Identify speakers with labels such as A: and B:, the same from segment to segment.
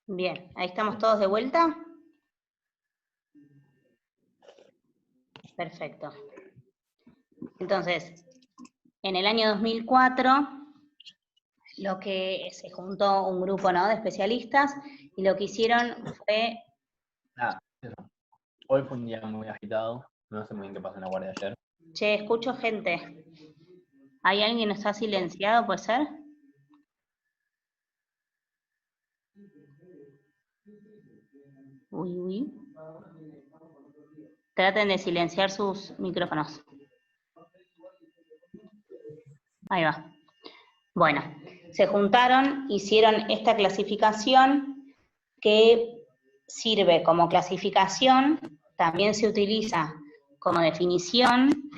A: Bien, ahí estamos todos de vuelta. Perfecto. Entonces, en el año 2004, lo que se juntó un grupo, ¿no?, de especialistas, y lo que hicieron fue...
B: Eso. Hoy fue un día muy agitado, no sé muy bien qué pasó en la guardia de ayer.
A: Che, escucho gente. ¿Hay alguien que está silenciado, puede ser? Uy, uy. Traten de silenciar sus micrófonos. Ahí va. Bueno, se juntaron, hicieron esta clasificación que sirve como clasificación, también se utiliza como definición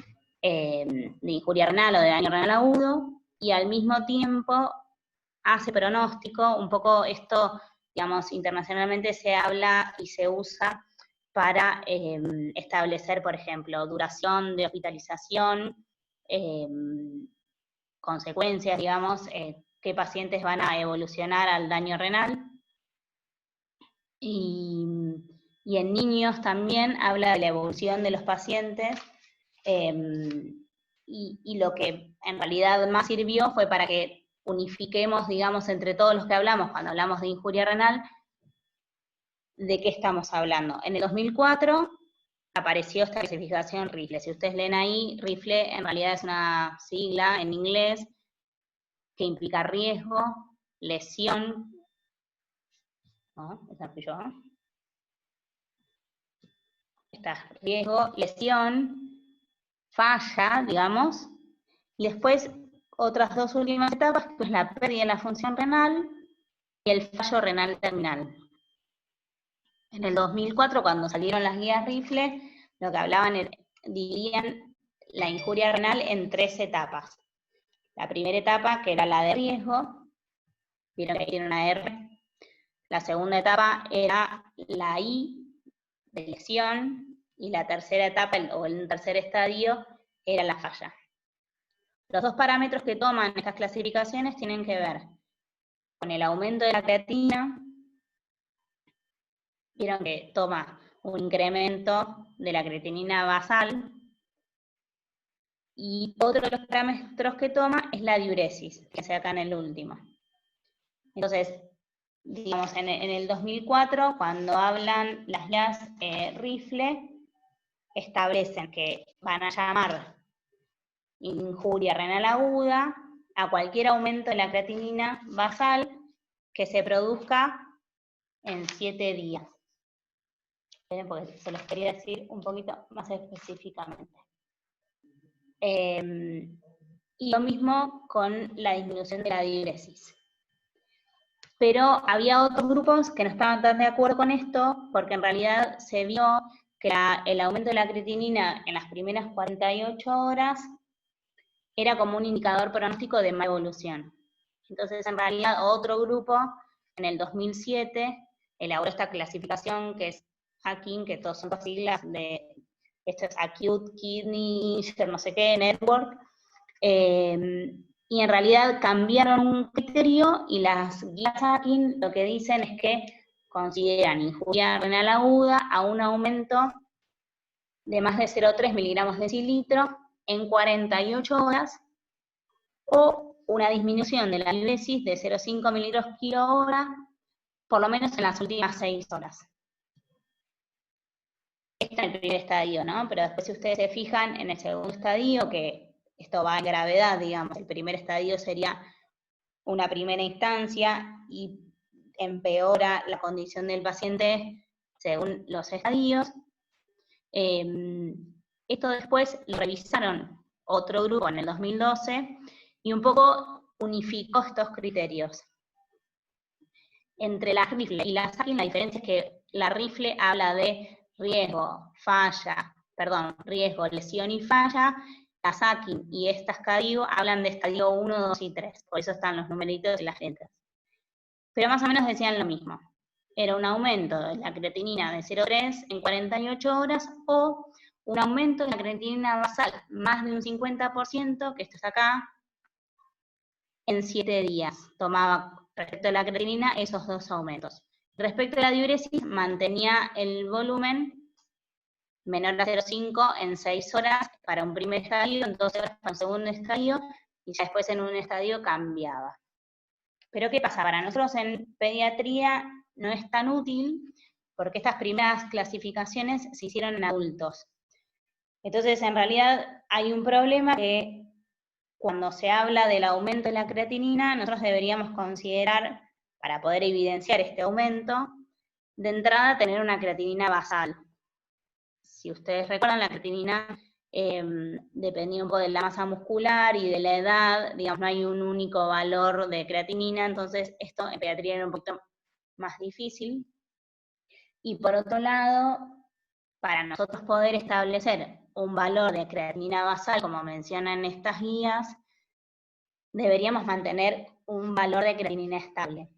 A: de injuria renal o de daño renal agudo, y al mismo tiempo hace pronóstico. Un poco esto, digamos, internacionalmente se habla y se usa para establecer, por ejemplo, duración de hospitalización, consecuencias, digamos, qué pacientes van a evolucionar al daño renal. Y en niños también habla de la evolución de los pacientes, y lo que en realidad más sirvió fue para que unifiquemos, digamos, entre todos los que hablamos, cuando hablamos de injuria renal, de qué estamos hablando. En el 2004 apareció esta clasificación RIFLE. Si ustedes leen ahí, RIFLE en realidad es una sigla en inglés que implica riesgo, lesión, ¿no? Esa fui yo. Está riesgo, lesión, falla, digamos, y después otras dos últimas etapas, que es la pérdida de la función renal y el fallo renal terminal. En el 2004, cuando salieron las guías RIFLE, lo que hablaban, dividían la injuria renal en 3 etapas. La primera etapa, que era la de riesgo, vieron que ahí tiene una R. La segunda etapa era la I, de lesión, y la tercera etapa, o el tercer estadio, era la falla. Los dos parámetros que toman estas clasificaciones tienen que ver con el aumento de la creatinina. Vieron que toma un incremento de la creatinina basal, y otro de los parámetros que toma es la diuresis, que se acá en el último. Entonces, digamos, en el 2004, cuando hablan las guías RIFLE, establecen que van a llamar injuria renal aguda a cualquier aumento de la creatinina basal que se produzca en 7 días. Porque se los quería decir un poquito más específicamente. Y lo mismo con la disminución de la diuresis. Pero había otros grupos que no estaban tan de acuerdo con esto, porque en realidad se vio que el aumento de la creatinina en las primeras 48 horas era como un indicador pronóstico de mala evolución. Entonces, en realidad, otro grupo, en el 2007, elaboró esta clasificación que es AKIN, que todos son las siglas de, esto es Acute Kidney Injury, no sé qué, Network, y en realidad cambiaron un criterio, y las guías AKIN lo que dicen es que consideran injuria renal aguda a un aumento de más de 0,3 miligramos decilitro en 48 horas, o una disminución de la diuresis de 0,5 mililitros kilo hora, por lo menos en las últimas 6 horas. Este es el primer estadio, ¿no? Pero después, si ustedes se fijan, en el segundo estadio, que esto va en gravedad, digamos, el primer estadio sería una primera instancia y empeora la condición del paciente según los estadios. Esto después lo revisaron otro grupo en el 2012 y un poco unificó estos criterios. Entre la RIFLE y la SAKIN, la diferencia es que la RIFLE habla de riesgo, lesión y falla. La SAKIN y estas CADIO hablan de estadio 1, 2 y 3, por eso están los numeritos y las letras. Pero más o menos decían lo mismo. Era un aumento de la creatinina de 0,3 en 48 horas, o un aumento de la creatinina basal más de un 50%, que esto está acá, en 7 días. Tomaba respecto a la creatinina esos 2 aumentos. Respecto a la diuresis, mantenía el volumen menor a 0,5 en 6 horas para un primer estadio, en 12 horas para un segundo estadio, y ya después en un estadio cambiaba. Pero ¿qué pasa? Para nosotros en pediatría no es tan útil, porque estas primeras clasificaciones se hicieron en adultos. Entonces, en realidad hay un problema que cuando se habla del aumento de la creatinina, nosotros deberíamos considerar, para poder evidenciar este aumento, de entrada tener una creatinina basal. Si ustedes recuerdan, la creatinina dependía un poco de la masa muscular y de la edad, digamos, no hay un único valor de creatinina, entonces esto en pediatría era un poquito más difícil. Y por otro lado, para nosotros poder establecer un valor de creatinina basal, como mencionan estas guías, deberíamos mantener un valor de creatinina estable.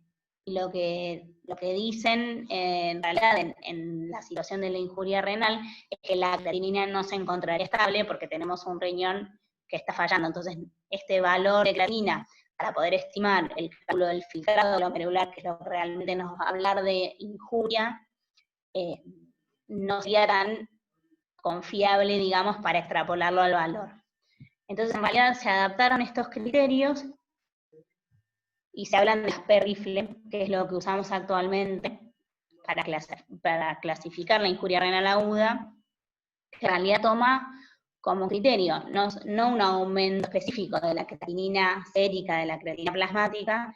A: Y lo que dicen en realidad en la situación de la injuria renal es que la creatinina no se encontraría estable porque tenemos un riñón que está fallando. Entonces, este valor de creatinina, para poder estimar el cálculo del filtrado glomerular, que es lo que realmente nos va a hablar de injuria, no sería tan confiable, digamos, para extrapolarlo al valor. Entonces, en realidad, se adaptaron estos criterios y se hablan de las P-rifle, que es lo que usamos actualmente para clasificar la injuria renal aguda, que en realidad toma como criterio no un aumento específico de la creatinina sérica, de la creatinina plasmática,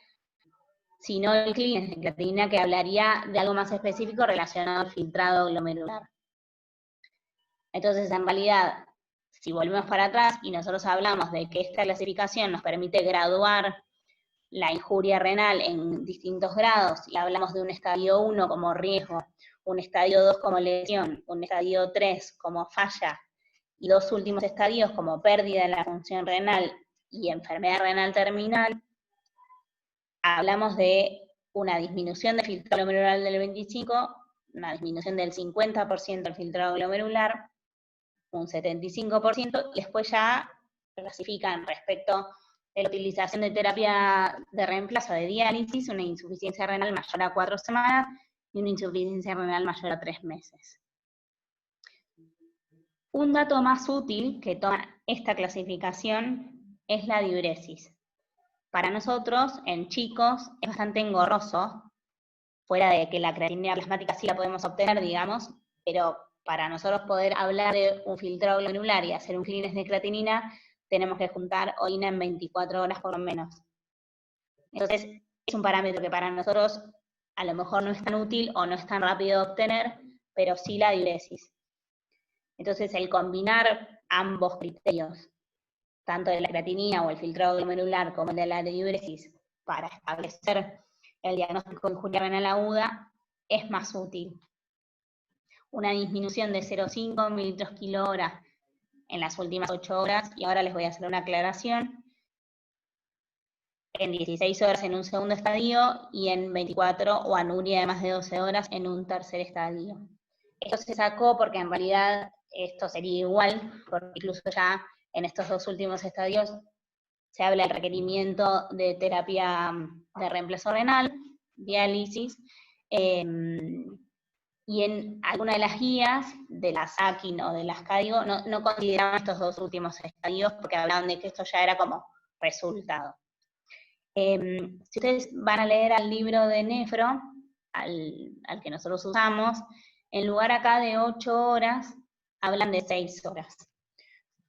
A: sino el clearance de creatinina, que hablaría de algo más específico relacionado al filtrado glomerular. Entonces, en realidad, si volvemos para atrás y nosotros hablamos de que esta clasificación nos permite graduar la injuria renal en distintos grados, y hablamos de un estadio 1 como riesgo, un estadio 2 como lesión, un estadio 3 como falla, y 2 últimos estadios como pérdida de la función renal y enfermedad renal terminal, hablamos de una disminución del filtrado glomerular del 25%, una disminución del 50% del filtrado glomerular, un 75%, y después ya clasifican respecto de la utilización de terapia de reemplazo de diálisis, una insuficiencia renal mayor a 4 semanas y una insuficiencia renal mayor a 3 meses. Un dato más útil que toma esta clasificación es la diuresis. Para nosotros, en chicos, es bastante engorroso, fuera de que la creatinina plasmática sí la podemos obtener, digamos, pero para nosotros poder hablar de un filtrado glomerular y hacer un clearance de creatinina, tenemos que juntar orina en 24 horas por lo menos. Entonces, es un parámetro que para nosotros a lo mejor no es tan útil o no es tan rápido de obtener, pero sí la diuresis. Entonces, el combinar ambos criterios, tanto de la creatinina o el filtrado glomerular como el de la diuresis, para establecer el diagnóstico de injuria renal aguda, es más útil. Una disminución de 0,5 mililitros kilo hora en las últimas 8 horas, y ahora les voy a hacer una aclaración, en 16 horas en un segundo estadio y en 24 o anuria de más de 12 horas en un tercer estadio. Esto se sacó porque en realidad esto sería igual, porque incluso ya en estos 2 últimos estadios se habla del requerimiento de terapia de reemplazo renal, diálisis, y en alguna de las guías de la SAKIN o de las CADIGO no consideraban estos 2 últimos estadios porque hablaban de que esto ya era como resultado. Si ustedes van a leer al libro de nefro, al que nosotros usamos, en lugar acá de 8 horas, hablan de 6 horas.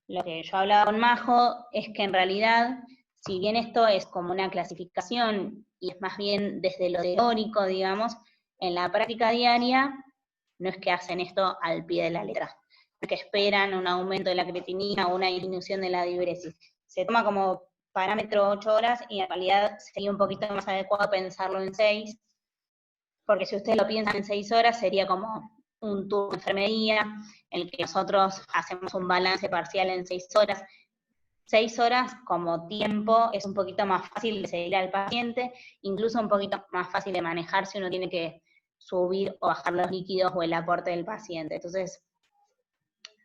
A: Lo que yo hablaba con Majo es que en realidad, si bien esto es como una clasificación y es más bien desde lo teórico, digamos, en la práctica diaria no es que hacen esto al pie de la letra, no es que esperan un aumento de la creatinina o una disminución de la diuresis. Se toma como parámetro 8 horas y en realidad sería un poquito más adecuado pensarlo en 6, porque si ustedes lo piensan en 6 horas sería como un turno de enfermería en el que nosotros hacemos un balance parcial en 6 horas. 6 horas como tiempo es un poquito más fácil de seguir al paciente, incluso un poquito más fácil de manejar si uno tiene que subir o bajar los líquidos o el aporte del paciente. Entonces,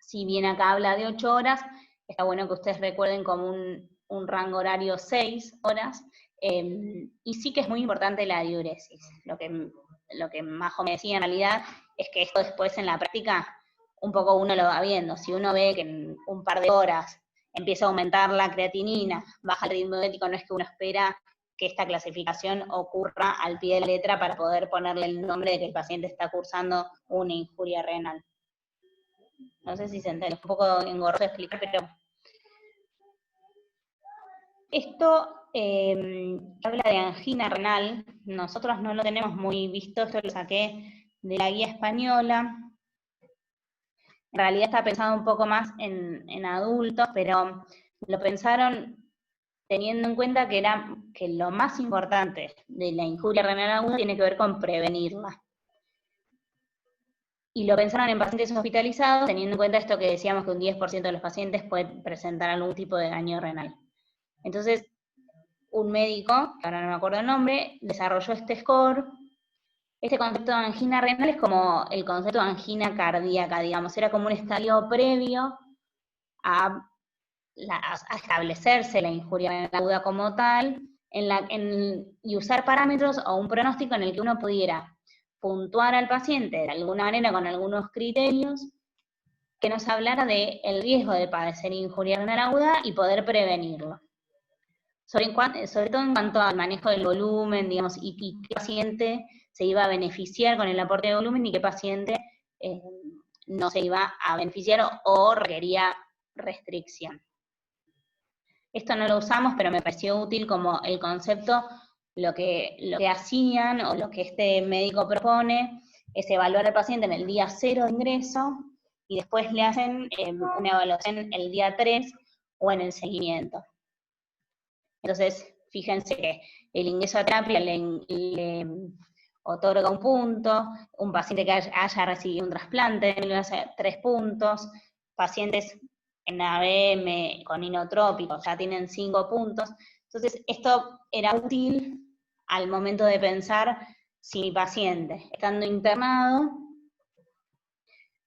A: Si bien acá habla de 8 horas, está bueno que ustedes recuerden como un rango horario 6 horas, y sí que es muy importante la diuresis. Lo que Majo me decía en realidad es que esto después en la práctica un poco uno lo va viendo. Si uno ve que en un par de horas empieza a aumentar la creatinina, baja el ritmo diurético, no es que uno espera que esta clasificación ocurra al pie de la letra para poder ponerle el nombre de que el paciente está cursando una injuria renal. No sé si se entiende, es un poco engorroso de explicar, pero esto habla de angina renal. Nosotros no lo tenemos muy visto, esto lo saqué de la guía española. En realidad está pensado un poco más en adultos, pero lo pensaron teniendo en cuenta que lo más importante de la injuria renal aguda tiene que ver con prevenirla. Y lo pensaron en pacientes hospitalizados, teniendo en cuenta esto que decíamos que un 10% de los pacientes pueden presentar algún tipo de daño renal. Entonces, un médico, ahora no me acuerdo el nombre, desarrolló este score. Este concepto de angina renal es como el concepto de angina cardíaca, digamos, era como un estadio previo a establecerse la injuria renal aguda como tal, y usar parámetros o un pronóstico en el que uno pudiera puntuar al paciente de alguna manera con algunos criterios que nos hablara del riesgo de padecer injuria renal aguda y poder prevenirlo. Sobre todo en cuanto al manejo del volumen, digamos, y qué paciente se iba a beneficiar con el aporte de volumen y qué paciente no se iba a beneficiar o requería restricción. Esto no lo usamos, pero me pareció útil como el concepto, lo que hacían o lo que este médico propone es evaluar al paciente en el día 0 de ingreso y después le hacen una evaluación el día 3 o en el seguimiento. Entonces, fíjense que el ingreso a terapia le otorga un punto, un paciente que haya recibido un trasplante le hace 3 puntos, pacientes en ABM con inotrópicos ya tienen 5 puntos. Entonces, esto era útil al momento de pensar si mi paciente, estando internado,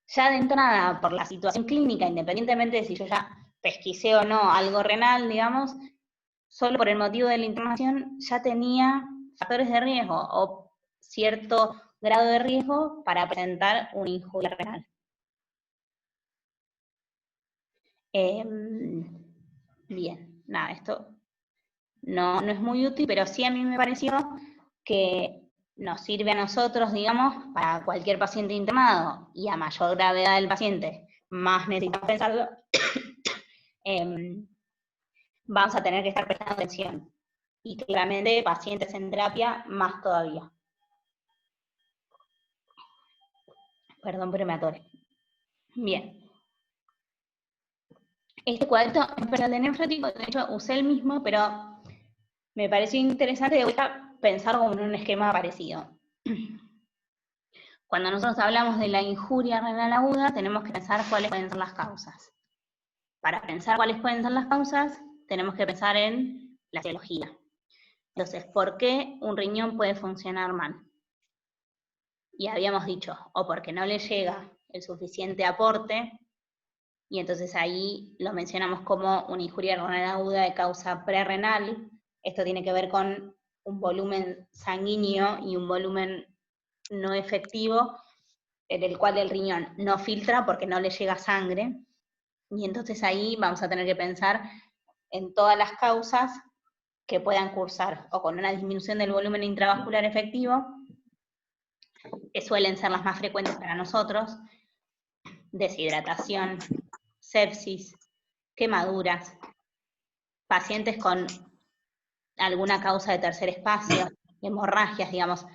A: ya de entrada por la situación clínica, independientemente de si yo ya pesquisé o no algo renal, digamos, solo por el motivo de la internación ya tenía factores de riesgo o cierto grado de riesgo para presentar una injuria renal. Bien, nada, esto no es muy útil, pero sí a mí me pareció que nos sirve a nosotros, digamos, para cualquier paciente internado y a mayor gravedad del paciente, más necesitamos pensarlo, vamos a tener que estar prestando atención. Y claramente pacientes en terapia, más todavía. Perdón, pero me atoré. Bien. Este cuadrito es para el de nefrótico, de hecho usé el mismo, pero me pareció interesante de vuelta pensar como en un esquema parecido. Cuando nosotros hablamos de la injuria renal aguda, tenemos que pensar cuáles pueden ser las causas. Para pensar cuáles pueden ser las causas, tenemos que pensar en la etiología. Entonces, ¿por qué un riñón puede funcionar mal? Y habíamos dicho, o porque no le llega el suficiente aporte, y entonces ahí lo mencionamos como una injuria renal aguda de causa prerrenal. Esto tiene que ver con un volumen sanguíneo y un volumen no efectivo, en el cual el riñón no filtra porque no le llega sangre, y entonces ahí vamos a tener que pensar en todas las causas que puedan cursar o con una disminución del volumen intravascular efectivo, que suelen ser las más frecuentes para nosotros, deshidratación, sepsis, quemaduras, pacientes con alguna causa de tercer espacio, hemorragias, digamos,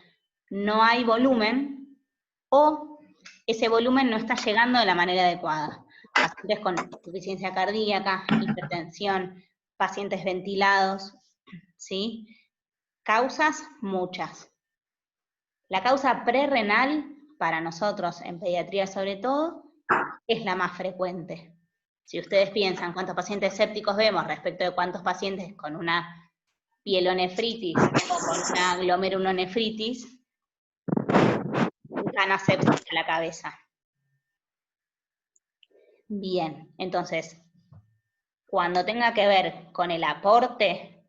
A: no hay volumen o ese volumen no está llegando de la manera adecuada. Pacientes con insuficiencia cardíaca, hipertensión, pacientes ventilados, ¿sí? Causas, muchas. La causa prerrenal, para nosotros en pediatría sobre todo, es la más frecuente. Si ustedes piensan cuántos pacientes sépticos vemos respecto de cuántos pacientes con una pielonefritis o con una glomerulonefritis, gana sepsis a la cabeza. Bien, entonces, cuando tenga que ver con el aporte,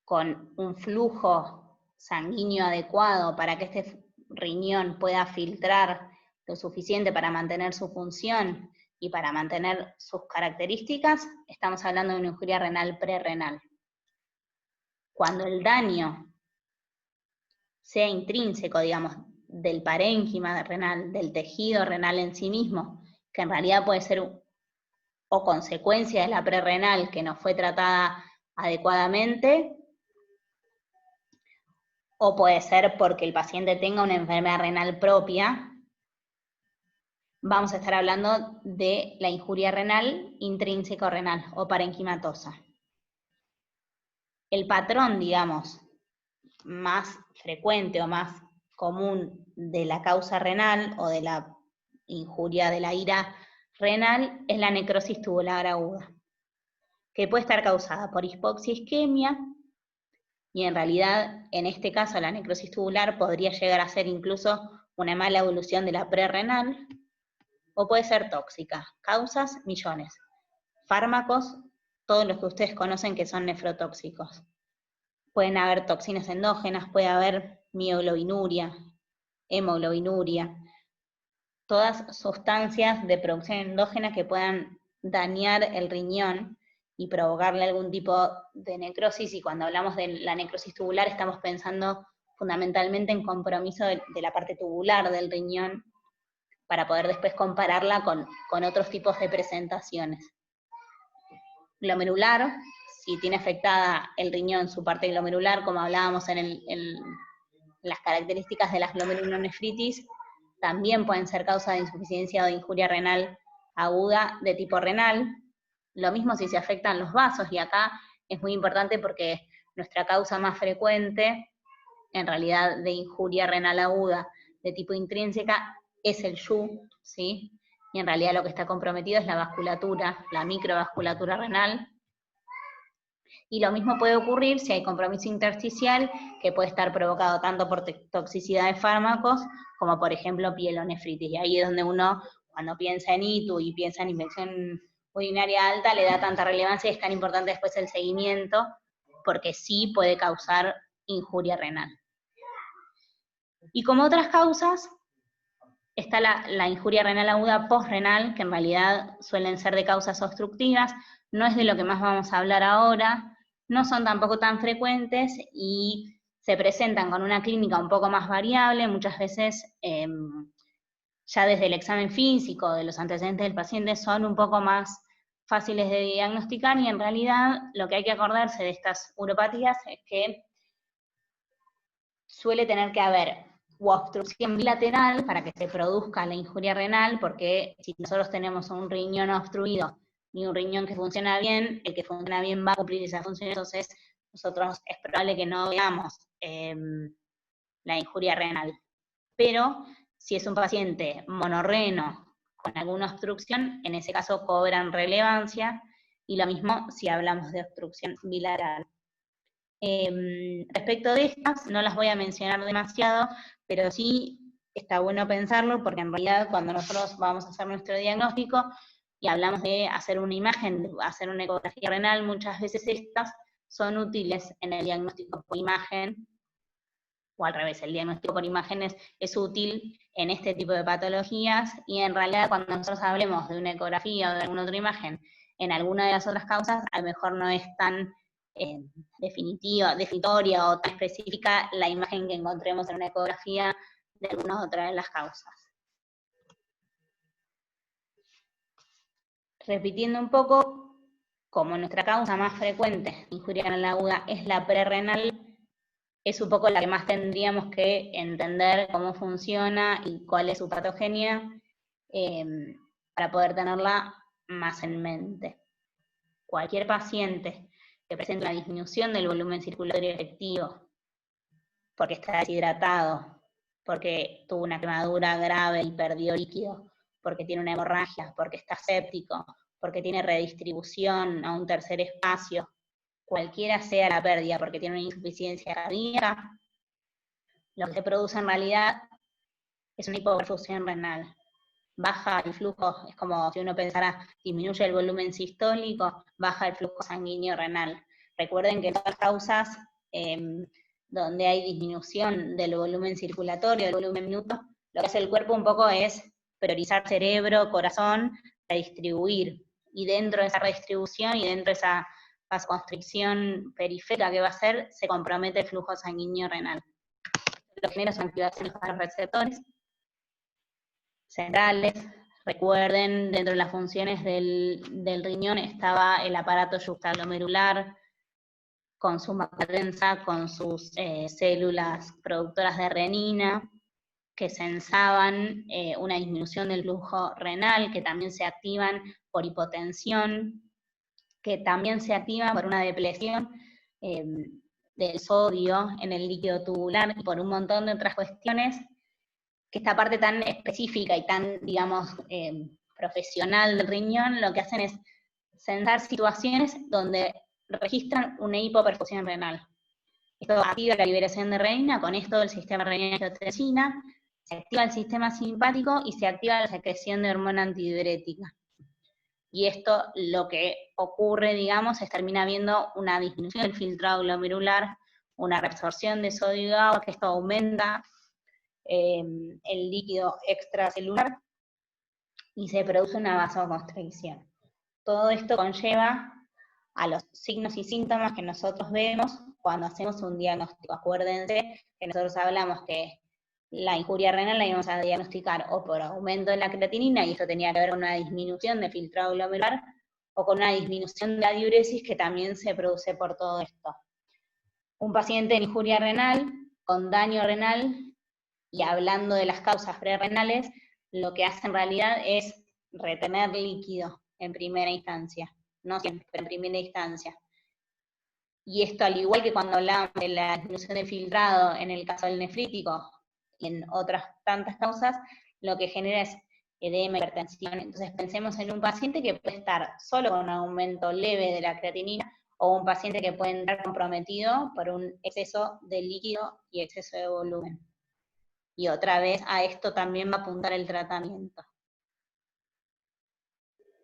A: con un flujo sanguíneo adecuado para que este riñón pueda filtrar lo suficiente para mantener su función y para mantener sus características, estamos hablando de una injuria renal prerrenal. Cuando el daño sea intrínseco, digamos, del parénquima renal, del tejido renal en sí mismo, que en realidad puede ser o consecuencia de la prerrenal que no fue tratada adecuadamente, o puede ser porque el paciente tenga una enfermedad renal propia, vamos a estar hablando de la injuria renal intrínseco-renal o parenquimatosa. El patrón, digamos, más frecuente o más común de la causa renal o de la injuria de la ira renal es la necrosis tubular aguda, que puede estar causada por hipoxia isquemia, y en realidad, en este caso, la necrosis tubular podría llegar a ser incluso una mala evolución de la prerrenal, o puede ser tóxica. Causas, millones. Fármacos, todos los que ustedes conocen que son nefrotóxicos. Pueden haber toxinas endógenas, puede haber mioglobinuria, hemoglobinuria, todas sustancias de producción endógena que puedan dañar el riñón y provocarle algún tipo de necrosis, y cuando hablamos de la necrosis tubular estamos pensando fundamentalmente en compromiso de la parte tubular del riñón, para poder después compararla con otros tipos de presentaciones. Glomerular, si tiene afectada el riñón, su parte glomerular, como hablábamos en las características de las glomerulonefritis, también pueden ser causa de insuficiencia o de injuria renal aguda de tipo renal. Lo mismo si se afectan los vasos, y acá es muy importante porque nuestra causa más frecuente, en realidad, de injuria renal aguda de tipo intrínseca es el YU, ¿sí? Y en realidad lo que está comprometido es la vasculatura, la microvasculatura renal. Y lo mismo puede ocurrir si hay compromiso intersticial, que puede estar provocado tanto por toxicidad de fármacos, como por ejemplo pielonefritis. Y ahí es donde uno, cuando piensa en ITU y piensa en infección urinaria alta, le da tanta relevancia y es tan importante después el seguimiento, porque sí puede causar injuria renal. Y como otras causas, está la injuria renal aguda postrenal, que en realidad suelen ser de causas obstructivas, no es de lo que más vamos a hablar ahora, no son tampoco tan frecuentes y se presentan con una clínica un poco más variable, muchas veces ya desde el examen físico de los antecedentes del paciente son un poco más fáciles de diagnosticar, y en realidad lo que hay que acordarse de estas uropatías es que suele tener que haber o obstrucción bilateral para que se produzca la injuria renal, porque si nosotros tenemos un riñón obstruido y un riñón que funciona bien, el que funciona bien va a cumplir esa función, entonces nosotros es probable que no veamos la injuria renal. Pero si es un paciente monorreno con alguna obstrucción, en ese caso cobran relevancia, y lo mismo si hablamos de obstrucción bilateral. Respecto de estas, no las voy a mencionar demasiado, pero sí está bueno pensarlo, porque en realidad cuando nosotros vamos a hacer nuestro diagnóstico y hablamos de hacer una imagen, hacer una ecografía renal, muchas veces estas son útiles en el diagnóstico por imagen, o al revés, el diagnóstico por imágenes es útil en este tipo de patologías, y en realidad cuando nosotros hablemos de una ecografía o de alguna otra imagen en alguna de las otras causas, a lo mejor no es tan definitoria o tan específica la imagen que encontremos en una ecografía de alguna otra de las causas. Repitiendo un poco, como nuestra causa más frecuente de injuria renal aguda es la prerrenal, es un poco la que más tendríamos que entender cómo funciona y cuál es su patogenia, para poder tenerla más en mente. Cualquier paciente que presente una disminución del volumen circulatorio efectivo, porque está deshidratado, porque tuvo una quemadura grave y perdió líquido, porque tiene una hemorragia, porque está séptico, porque tiene redistribución a un tercer espacio, cualquiera sea la pérdida, porque tiene una insuficiencia cardíaca, lo que se produce en realidad es una hipoperfusión renal. baja el flujo, es como si uno pensara, disminuye el volumen sistólico, baja el flujo sanguíneo renal. Recuerden que todas las causas donde hay disminución del volumen circulatorio, del volumen minuto, lo que hace el cuerpo un poco es priorizar cerebro, corazón, redistribuir. Y dentro de esa redistribución y dentro de esa vasoconstricción periférica que va a hacer, se compromete el flujo sanguíneo renal. Lo que genera es activación de los receptores centrales. Recuerden, dentro de las funciones del riñón estaba el aparato yuxtaglomerular, con su masa densa, con sus células productoras de renina, que sensaban una disminución del flujo renal, que también se activan por hipotensión, que también se activan por una depresión del sodio en el líquido tubular y por un montón de otras cuestiones, que esta parte tan específica y tan, digamos, profesional del riñón, lo que hacen es sensar situaciones donde registran una hipoperfusión renal. Esto activa la liberación de renina, con esto el sistema renina-angiotensina, se activa el sistema simpático y se activa la secreción de hormona antidiurética. Y esto lo que ocurre, digamos, es termina viendo una disminución del filtrado glomerular, una reabsorción de sodio y agua, que esto aumenta el líquido extracelular y se produce una vasoconstricción. Todo esto conlleva a los signos y síntomas que nosotros vemos cuando hacemos un diagnóstico. Acuérdense que nosotros hablamos que la injuria renal la íbamos a diagnosticar o por aumento de la creatinina, y esto tenía que ver con una disminución de filtrado glomerular, o con una disminución de la diuresis que también se produce por todo esto. Un paciente en injuria renal, con daño renal, y hablando de las causas prerrenales, lo que hace en realidad es retener líquido en primera instancia, no siempre, pero en primera instancia. Y esto, al igual que cuando hablamos de la disminución del filtrado en el caso del nefrítico y en otras tantas causas, lo que genera es edema, hipertensión. Entonces pensemos en un paciente que puede estar solo con un aumento leve de la creatinina, o un paciente que puede estar comprometido por un exceso de líquido y exceso de volumen. Y otra vez a esto también va a apuntar el tratamiento.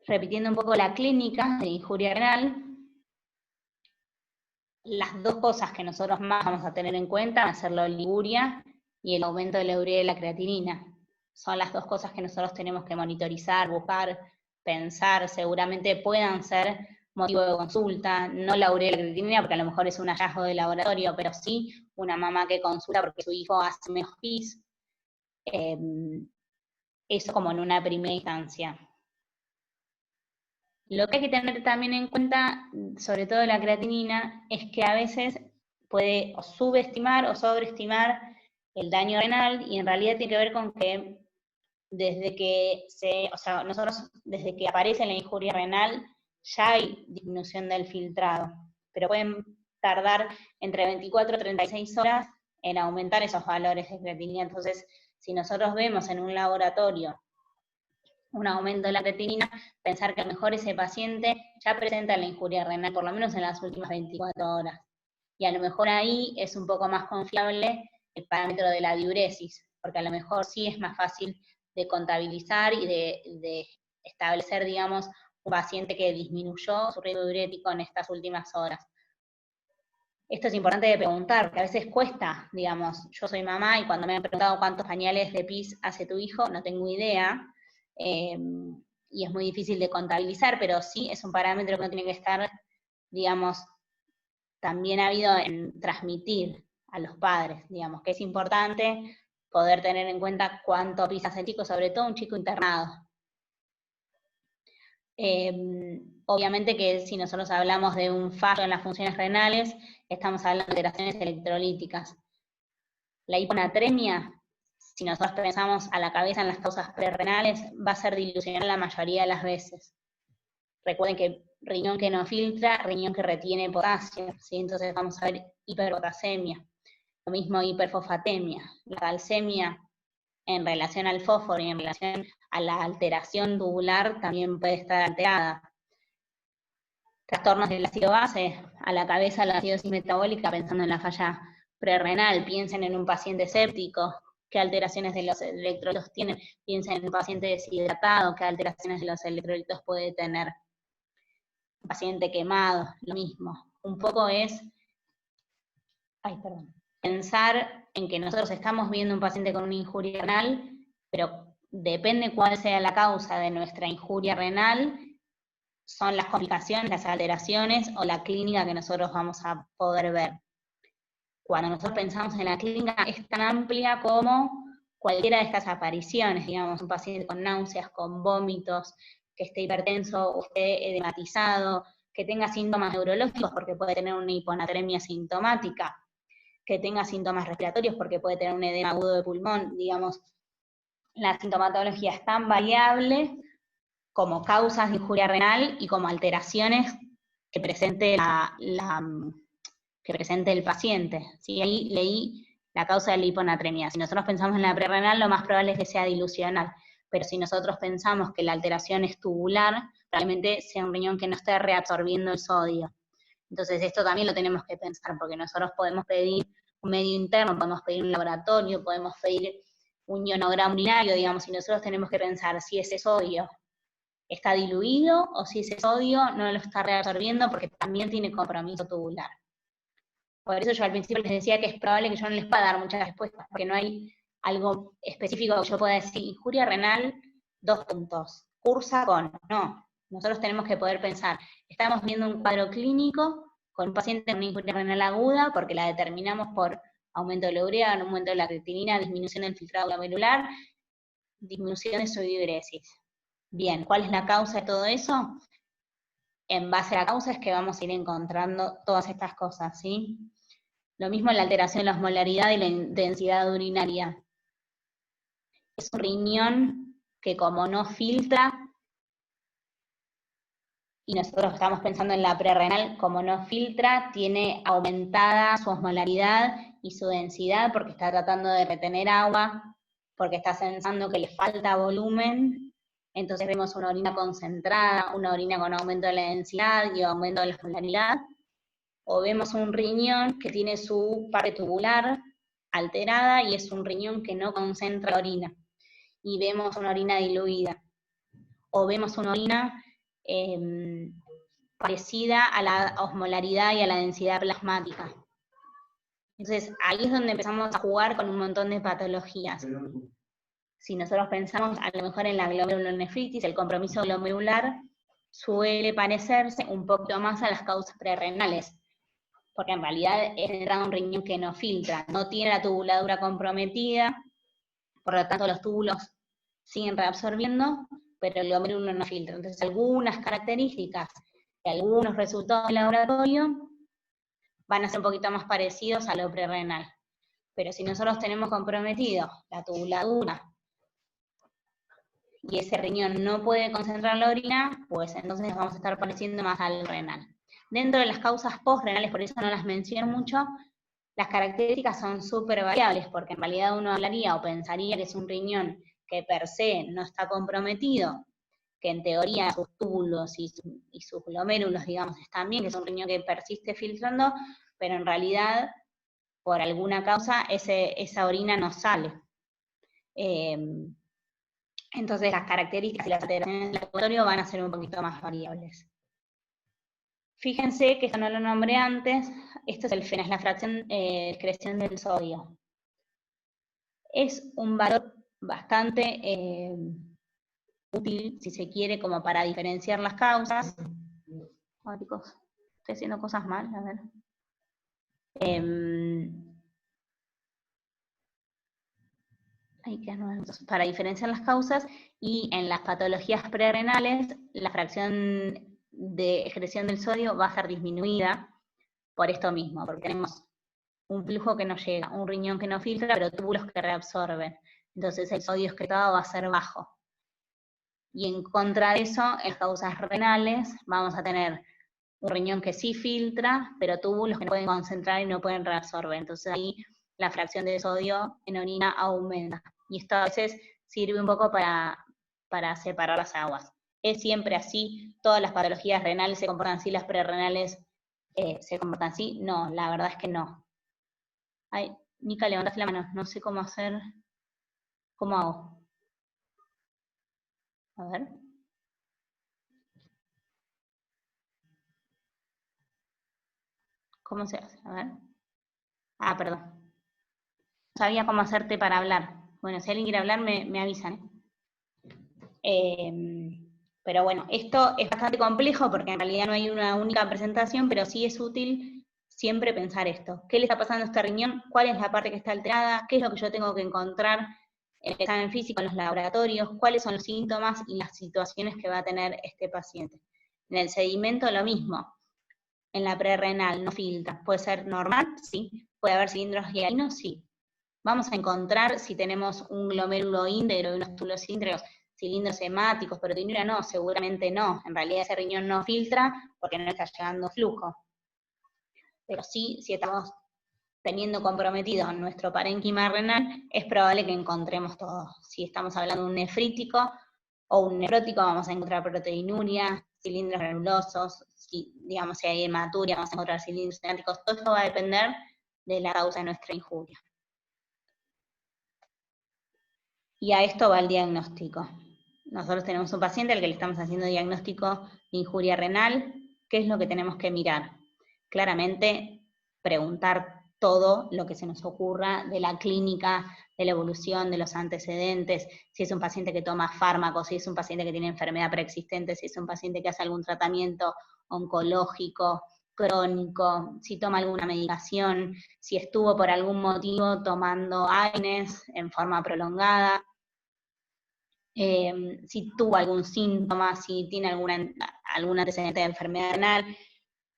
A: Repitiendo un poco la clínica de injuria renal, las dos cosas que nosotros más vamos a tener en cuenta van a ser la oliguria y el aumento de la urea y de la creatinina. Son las dos cosas que nosotros tenemos que monitorizar, buscar, pensar, seguramente puedan ser motivo de consulta, no la urea y la creatinina porque a lo mejor es un hallazgo de laboratorio, pero sí una mamá que consulta porque su hijo hace menos pis. Eso como en una primera instancia. Lo que hay que tener también en cuenta, sobre todo la creatinina, es que a veces puede o subestimar o sobreestimar el daño renal, y en realidad tiene que ver con que desde que desde que aparece la injuria renal ya hay disminución del filtrado, pero pueden tardar entre 24 y 36 horas en aumentar esos valores de creatinina. Entonces, si nosotros vemos en un laboratorio un aumento de la creatinina, pensar que a lo mejor ese paciente ya presenta la injuria renal, por lo menos en las últimas 24 horas. Y a lo mejor ahí es un poco más confiable el parámetro de la diuresis, porque a lo mejor sí es más fácil de contabilizar y de establecer, digamos, un paciente que disminuyó su riesgo diurético en estas últimas horas. Esto es importante de preguntar, porque a veces cuesta, digamos, yo soy mamá y cuando me han preguntado cuántos pañales de pis hace tu hijo, no tengo idea, y es muy difícil de contabilizar, pero sí es un parámetro que uno tiene que estar, digamos, también habido en transmitir a los padres, digamos, que es importante poder tener en cuenta cuánto pis hace el chico, sobre todo un chico internado. Obviamente que si nosotros hablamos de un fallo en las funciones renales, estamos hablando de alteraciones electrolíticas. La hiponatremia, si nosotros pensamos a la cabeza en las causas prerrenales, va a ser dilucionar la mayoría de las veces. Recuerden que riñón que no filtra, riñón que retiene potasio, ¿sí? Entonces vamos a ver hiperpotasemia. Lo mismo hiperfosfatemia. La calcemia en relación al fósforo y en relación a la alteración tubular también puede estar alterada. Trastornos del ácido base, a la cabeza la acidosis metabólica, pensando en la falla prerrenal, piensen en un paciente séptico, qué alteraciones de los electrolitos tienen. Piensa en un paciente deshidratado, qué alteraciones de los electrolitos puede tener. Un paciente quemado, lo mismo. Un poco es, pensar en que nosotros estamos viendo un paciente con una injuria renal, pero depende cuál sea la causa de nuestra injuria renal, son las complicaciones, las alteraciones o la clínica que nosotros vamos a poder ver. Cuando nosotros pensamos en la clínica es tan amplia como cualquiera de estas apariciones, digamos, un paciente con náuseas, con vómitos, que esté hipertenso o esté edematizado, que tenga síntomas neurológicos porque puede tener una hiponatremia sintomática, que tenga síntomas respiratorios porque puede tener un edema agudo de pulmón, digamos, la sintomatología es tan variable como causas de injuria renal y como alteraciones que presente que presente el paciente. ¿Sí? Ahí leí la causa de la hiponatremia. Si nosotros pensamos en la prerrenal, lo más probable es que sea dilucional, pero si nosotros pensamos que la alteración es tubular, probablemente sea un riñón que no esté reabsorbiendo el sodio. Entonces esto también lo tenemos que pensar, porque nosotros podemos pedir un medio interno, podemos pedir un laboratorio, podemos pedir un ionograma urinario, digamos, y nosotros tenemos que pensar si ese sodio está diluido o si ese sodio no lo está reabsorbiendo porque también tiene compromiso tubular. Por eso yo al principio les decía que es probable que yo no les pueda dar muchas respuestas, porque no hay algo específico que yo pueda decir, injuria renal, 2 puntos, cursa con, no. Nosotros tenemos que poder pensar, estamos viendo un cuadro clínico con un paciente con una injuria renal aguda, porque la determinamos por aumento de la urea, aumento de la creatinina, disminución del filtrado glomerular, disminución de su diuresis. Bien, ¿cuál es la causa de todo eso? En base a la causa es que vamos a ir encontrando todas estas cosas, ¿sí? Lo mismo la alteración de la osmolaridad y la densidad urinaria. Es un riñón que como no filtra, y nosotros estamos pensando en la prerrenal, como no filtra, tiene aumentada su osmolaridad y su densidad porque está tratando de retener agua, porque está pensando que le falta volumen. Entonces vemos una orina concentrada, una orina con aumento de la densidad y aumento de la osmolaridad, o vemos un riñón que tiene su parte tubular alterada y es un riñón que no concentra la orina, y vemos una orina diluida, o vemos una orina parecida a la osmolaridad y a la densidad plasmática. Entonces ahí es donde empezamos a jugar con un montón de patologías. Si nosotros pensamos a lo mejor en la glomerulonefritis, el compromiso glomerular suele parecerse un poquito más a las causas prerrenales, porque en realidad es entrada un riñón que no filtra, no tiene la tubuladura comprometida, por lo tanto los túbulos siguen reabsorbiendo, pero el glomérulo no filtra. Entonces algunas características y algunos resultados del laboratorio van a ser un poquito más parecidos a lo prerrenal. Pero si nosotros tenemos comprometido la tubuladura, y ese riñón no puede concentrar la orina, pues entonces vamos a estar pareciendo más al renal. Dentro de las causas postrenales, por eso no las menciono mucho, las características son súper variables, porque en realidad uno hablaría o pensaría que es un riñón que per se no está comprometido, que en teoría sus túbulos y sus glomérulos, digamos, están bien, que es un riñón que persiste filtrando, pero en realidad, por alguna causa, esa orina no sale. Entonces las características y las alteraciones del laboratorio van a ser un poquito más variables. Fíjense que esto no lo nombré antes, esto es el FENA, es la fracción de excreción del sodio. Es un valor bastante útil, si se quiere, como para diferenciar las causas. Oh, chicos, estoy haciendo cosas mal, a ver. Para diferenciar las causas, y en las patologías prerrenales, la fracción de excreción del sodio va a ser disminuida por esto mismo, porque tenemos un flujo que no llega, un riñón que no filtra, pero túbulos que reabsorben. Entonces el sodio excretado va a ser bajo. Y en contra de eso, en las causas renales, vamos a tener un riñón que sí filtra, pero túbulos que no pueden concentrar y no pueden reabsorber. Entonces ahí la fracción de sodio en orina aumenta. Y esto a veces sirve un poco para separar las aguas. ¿Es siempre así? ¿Todas las patologías renales se comportan así? ¿Las prerrenales se comportan así? No, la verdad es que no. Ay, Mica, levantaste la mano, no sé cómo hacer. ¿Cómo hago? A ver. ¿Cómo se hace? A ver. Ah, perdón. No sabía cómo hacerte para hablar. Bueno, si alguien quiere hablar, me avisan. Pero bueno, esto es bastante complejo porque en realidad no hay una única presentación, pero sí es útil siempre pensar esto. ¿Qué le está pasando a este riñón? ¿Cuál es la parte que está alterada? ¿Qué es lo que yo tengo que encontrar en el examen físico, en los laboratorios? ¿Cuáles son los síntomas y las situaciones que va a tener este paciente? En el sedimento lo mismo. En la prerrenal no filtra. ¿Puede ser normal? Sí. ¿Puede haber cilindros hialinos? Sí. Vamos a encontrar si tenemos un glomérulo íntegro y unos túbulos íntegros, cilindros hemáticos, proteinúria no, seguramente no. En realidad ese riñón no filtra porque no está llegando flujo. Pero sí, si estamos teniendo comprometido nuestro parénquima renal, es probable que encontremos todo. Si estamos hablando de un nefrítico o un nefrótico, vamos a encontrar proteinuria, cilindros granulosos, si hay hematuria, vamos a encontrar cilindros ciáticos. Todo esto va a depender de la causa de nuestra injuria. Y a esto va el diagnóstico. Nosotros tenemos un paciente al que le estamos haciendo diagnóstico de injuria renal. ¿Qué es lo que tenemos que mirar? Claramente, preguntar todo lo que se nos ocurra de la clínica, de la evolución, de los antecedentes, si es un paciente que toma fármacos, si es un paciente que tiene enfermedad preexistente, si es un paciente que hace algún tratamiento oncológico, crónico, si toma alguna medicación, si estuvo por algún motivo tomando AINES en forma prolongada, si tuvo algún síntoma, si tiene algún antecedente de enfermedad renal,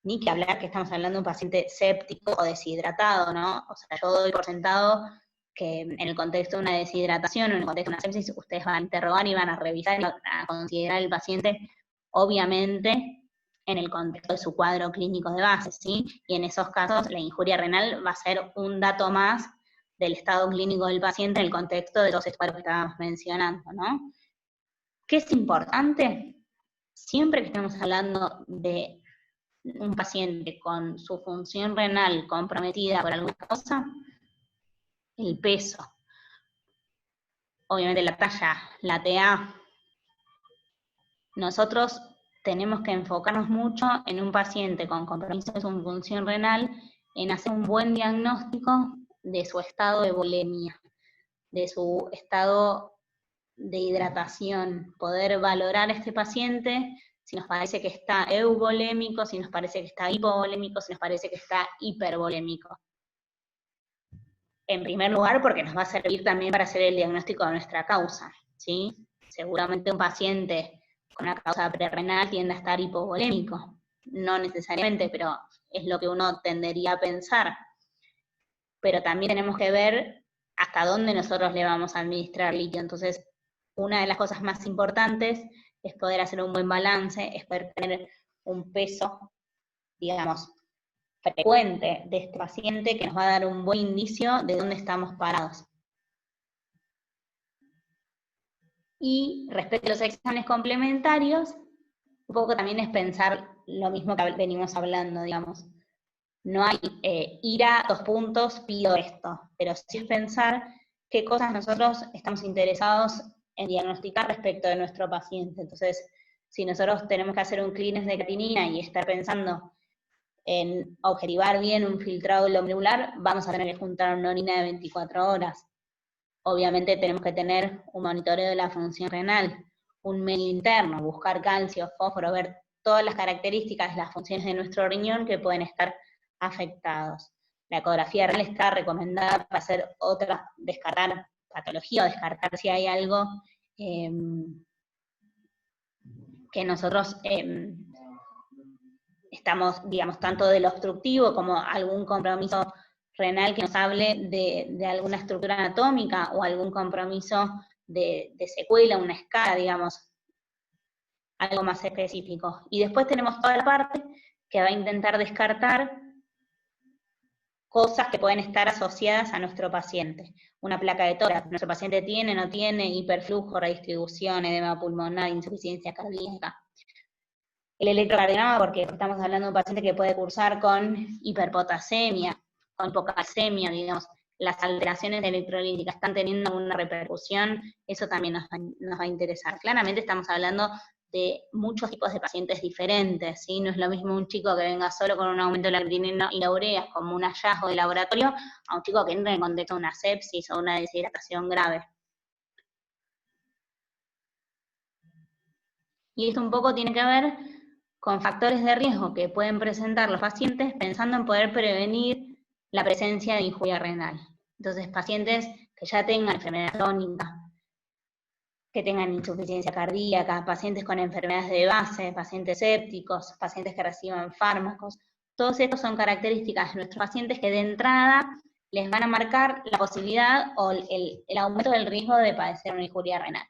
A: ni que hablar que estamos hablando de un paciente séptico o deshidratado, ¿no? O sea, yo doy por sentado que en el contexto de una deshidratación o en el contexto de una sepsis, ustedes van a interrogar y van a revisar y a considerar el paciente, obviamente, en el contexto de su cuadro clínico de base, ¿sí? Y en esos casos, la injuria renal va a ser un dato más del estado clínico del paciente en el contexto de todos estos cuadros que estábamos mencionando, ¿no? ¿Qué es importante? Siempre que estemos hablando de un paciente con su función renal comprometida por alguna cosa, el peso, obviamente la talla, la TA, nosotros tenemos que enfocarnos mucho en un paciente con compromiso de su función renal, en hacer un buen diagnóstico de su estado de volemia, de su estado de hidratación, poder valorar a este paciente si nos parece que está euvolémico, si nos parece que está hipovolémico, si nos parece que está hipervolémico. En primer lugar, porque nos va a servir también para hacer el diagnóstico de nuestra causa, ¿sí? Seguramente un paciente con una causa prerrenal tiende a estar hipovolémico, no necesariamente, pero es lo que uno tendería a pensar. Pero también tenemos que ver hasta dónde nosotros le vamos a administrar líquido. Entonces, una de las cosas más importantes es poder hacer un buen balance, es poder tener un peso, digamos, frecuente de este paciente que nos va a dar un buen indicio de dónde estamos parados. Y respecto a los exámenes complementarios, un poco también es pensar lo mismo que venimos hablando, digamos. No hay ir a 2 puntos, pido esto, pero sí es pensar qué cosas nosotros estamos interesados en diagnosticar respecto de nuestro paciente. Entonces, si nosotros tenemos que hacer un cleanse de creatinina y estar pensando en objetivar bien un filtrado glomerular, vamos a tener que juntar una orina de 24 horas. Obviamente tenemos que tener un monitoreo de la función renal, un medio interno, buscar calcio, fósforo, ver todas las características, las funciones de nuestro riñón que pueden estar afectados. La ecografía renal está recomendada para hacer otra, descartar patología o descartar si hay algo que nosotros estamos, digamos, tanto del obstructivo como algún compromiso renal que nos hable de alguna estructura anatómica o algún compromiso de secuela, una escala, digamos, algo más específico. Y después tenemos toda la parte que va a intentar descartar cosas que pueden estar asociadas a nuestro paciente. Una placa de tórax, nuestro paciente tiene, no tiene, hiperflujo, redistribución, edema pulmonar, insuficiencia cardíaca. El electrocardiograma, porque estamos hablando de un paciente que puede cursar con hiperpotasemia, con hipocalcemia, digamos, las alteraciones electrolíticas están teniendo una repercusión, eso también nos va a interesar. Claramente estamos hablando de muchos tipos de pacientes diferentes, ¿sí? No es lo mismo un chico que venga solo con un aumento de la creatinina y la urea como un hallazgo de laboratorio, a un chico que entre en contexto de una sepsis o una deshidratación grave. Y esto un poco tiene que ver con factores de riesgo que pueden presentar los pacientes pensando en poder prevenir la presencia de injuria renal. Entonces, pacientes que ya tengan enfermedad crónica, que tengan insuficiencia cardíaca, pacientes con enfermedades de base, pacientes sépticos, pacientes que reciban fármacos, todos estos son características de nuestros pacientes que de entrada les van a marcar la posibilidad o el aumento del riesgo de padecer una injuria renal.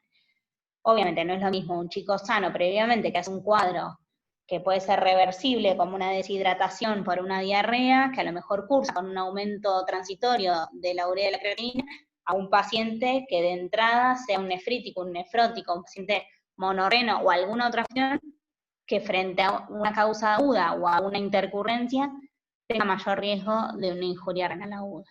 A: Obviamente no es lo mismo un chico sano previamente que hace un cuadro que puede ser reversible como una deshidratación por una diarrea, que a lo mejor cursa con un aumento transitorio de la urea y de la creatinina, a un paciente que de entrada sea un nefrítico, un nefrótico, un paciente monorreno o alguna otra acción que frente a una causa aguda o a una intercurrencia tenga mayor riesgo de una injuria renal aguda.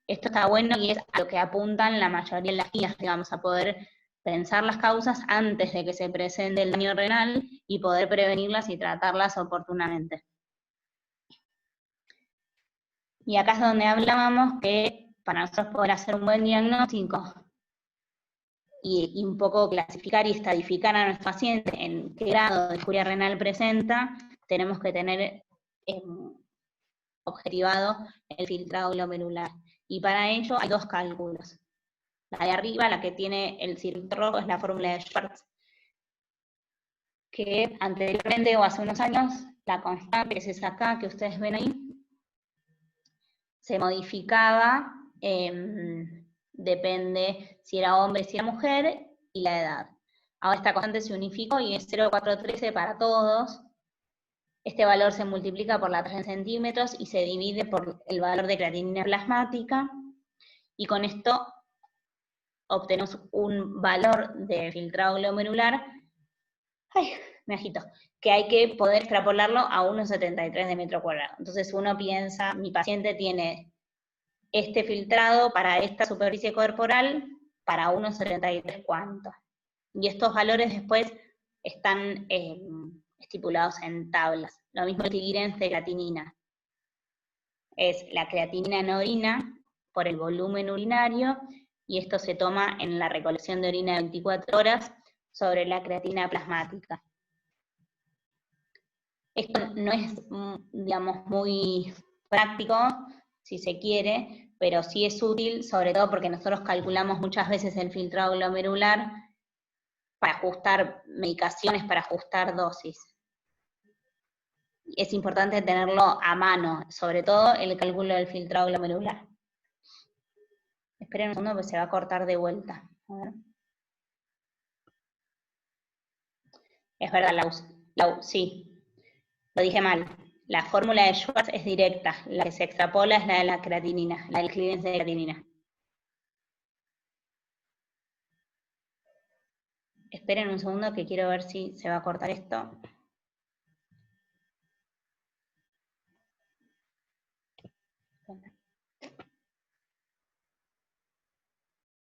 A: Esto está bueno y es a lo que apuntan la mayoría de las guías, que vamos a poder pensar las causas antes de que se presente el daño renal y poder prevenirlas y tratarlas oportunamente. Y acá es donde hablábamos que para nosotros poder hacer un buen diagnóstico y un poco clasificar y estadificar a nuestro paciente en qué grado de injuria renal presenta, tenemos que tener objetivado el filtrado glomerular. Y para ello hay dos cálculos. La de arriba, la que tiene el circuito rojo, es la fórmula de Schwartz, que anteriormente o hace unos años, la constante que se saca, que ustedes ven ahí, se modificaba, depende si era hombre, si era mujer, y la edad. Ahora esta constante se unificó y es 0,413 para todos. Este valor se multiplica por la tasa en centímetros y se divide por el valor de creatinina plasmática, y con esto obtenemos un valor de filtrado glomerular, me agito, que hay que poder extrapolarlo a 1,73 de metro cuadrado. Entonces uno piensa, mi paciente tiene este filtrado para esta superficie corporal, para 1,73 cuánto. Y estos valores después están estipulados en tablas. Lo mismo el T-Guidance de creatinina. Es la creatinina en orina por el volumen urinario, y esto se toma en la recolección de orina de 24 horas sobre la creatina plasmática. Esto no es, digamos, muy práctico, si se quiere, pero sí es útil, sobre todo porque nosotros calculamos muchas veces el filtrado glomerular para ajustar medicaciones, para ajustar dosis. Es importante tenerlo a mano, sobre todo el cálculo del filtrado glomerular. Esperen un segundo, porque se va a cortar de vuelta. A ver. Es verdad, sí, lo dije mal. La fórmula de Schwartz es directa, la que se extrapola es la de la creatinina, la del T-Guidance de creatinina. Esperen un segundo que quiero ver si se va a cortar esto.